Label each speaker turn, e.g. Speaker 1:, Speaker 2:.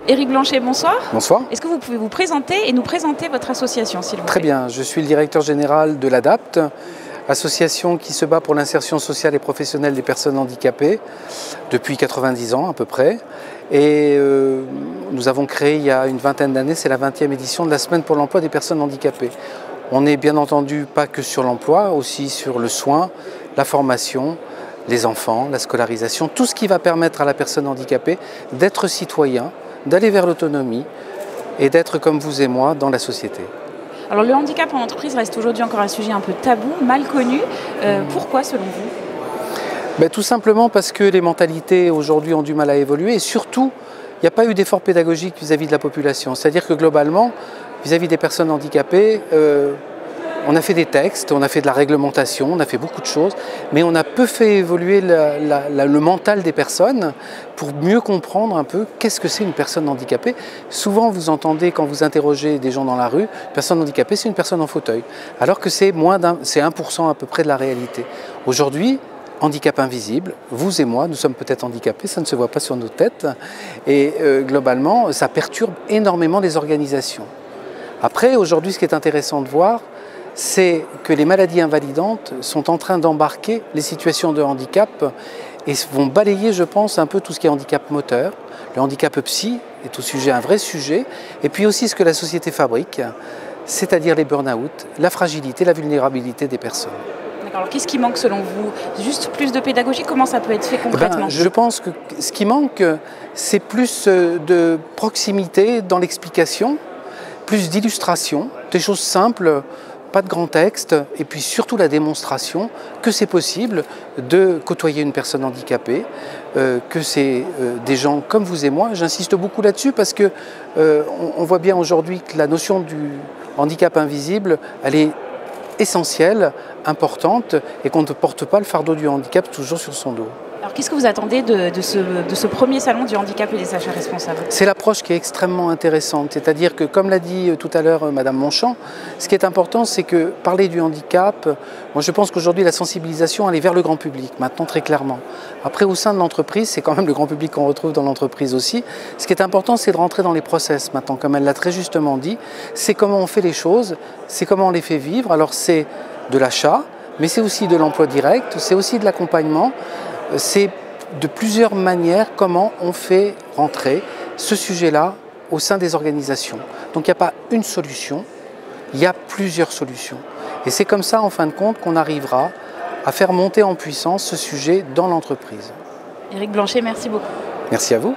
Speaker 1: Éric Blanchet, bonsoir.
Speaker 2: Bonsoir.
Speaker 1: Est-ce que vous pouvez vous présenter et nous présenter votre association, s'il vous plaît?
Speaker 2: Très bien, je suis le directeur général de l'ADAPT, association qui se bat pour l'insertion sociale et professionnelle des personnes handicapées depuis 90 ans à peu près. Et nous avons créé il y a une vingtaine d'années, c'est la 20e édition de la Semaine pour l'emploi des personnes handicapées. On n'est bien entendu pas que sur l'emploi, aussi sur le soin, la formation, les enfants, la scolarisation, tout ce qui va permettre à la personne handicapée d'être citoyen, d'aller vers l'autonomie et d'être comme vous et moi dans la société.
Speaker 1: Alors le handicap en entreprise reste aujourd'hui encore un sujet un peu tabou, mal connu. Pourquoi selon vous?
Speaker 2: Tout simplement parce que les mentalités aujourd'hui ont du mal à évoluer et surtout il n'y a pas eu d'effort pédagogique vis-à-vis de la population. C'est-à-dire que globalement, vis-à-vis des personnes handicapées, on a fait des textes, on a fait de la réglementation, on a fait beaucoup de choses, mais on a peu fait évoluer le mental des personnes pour mieux comprendre un peu qu'est-ce que c'est une personne handicapée. Souvent, vous entendez quand vous interrogez des gens dans la rue, une personne handicapée, c'est une personne en fauteuil, alors que c'est 1% à peu près de la réalité. Aujourd'hui, handicap invisible, vous et moi, nous sommes peut-être handicapés, ça ne se voit pas sur nos têtes, et globalement, ça perturbe énormément les organisations. Après, aujourd'hui, ce qui est intéressant de voir, c'est que les maladies invalidantes sont en train d'embarquer les situations de handicap et vont balayer, je pense, un peu tout ce qui est handicap moteur. Le handicap psy est au sujet un vrai sujet, et puis aussi ce que la société fabrique, c'est-à-dire les burn-out, la fragilité, la vulnérabilité des personnes.
Speaker 1: D'accord, alors qu'est-ce qui manque selon vous? Juste plus de pédagogie, comment ça peut être fait concrètement?
Speaker 2: Je pense que ce qui manque, c'est plus de proximité dans l'explication, plus d'illustration, des choses simples, pas de grands textes, et puis surtout la démonstration que c'est possible de côtoyer une personne handicapée, que c'est des gens comme vous et moi. J'insiste beaucoup là-dessus parce que on voit bien aujourd'hui que la notion du handicap invisible, elle est essentielle, importante, et qu'on ne porte pas le fardeau du handicap toujours sur son dos.
Speaker 1: Alors qu'est-ce que vous attendez de ce premier salon du handicap et des sachets responsables?
Speaker 2: C'est l'approche qui est extrêmement intéressante, c'est-à-dire que, comme l'a dit tout à l'heure Madame Monchamp, ce qui est important, c'est que parler du handicap, moi je pense qu'aujourd'hui la sensibilisation elle est vers le grand public, maintenant très clairement. Après au sein de l'entreprise, c'est quand même le grand public qu'on retrouve dans l'entreprise aussi. Ce qui est important, c'est de rentrer dans les process maintenant, comme elle l'a très justement dit, c'est comment on fait les choses, c'est comment on les fait vivre. Alors c'est de l'achat, mais c'est aussi de l'emploi direct, c'est aussi de l'accompagnement. C'est de plusieurs manières comment on fait rentrer ce sujet-là au sein des organisations. Donc il n'y a pas une solution, il y a plusieurs solutions. Et c'est comme ça, en fin de compte, qu'on arrivera à faire monter en puissance ce sujet dans l'entreprise.
Speaker 1: Éric Blanchet, merci beaucoup.
Speaker 2: Merci à vous.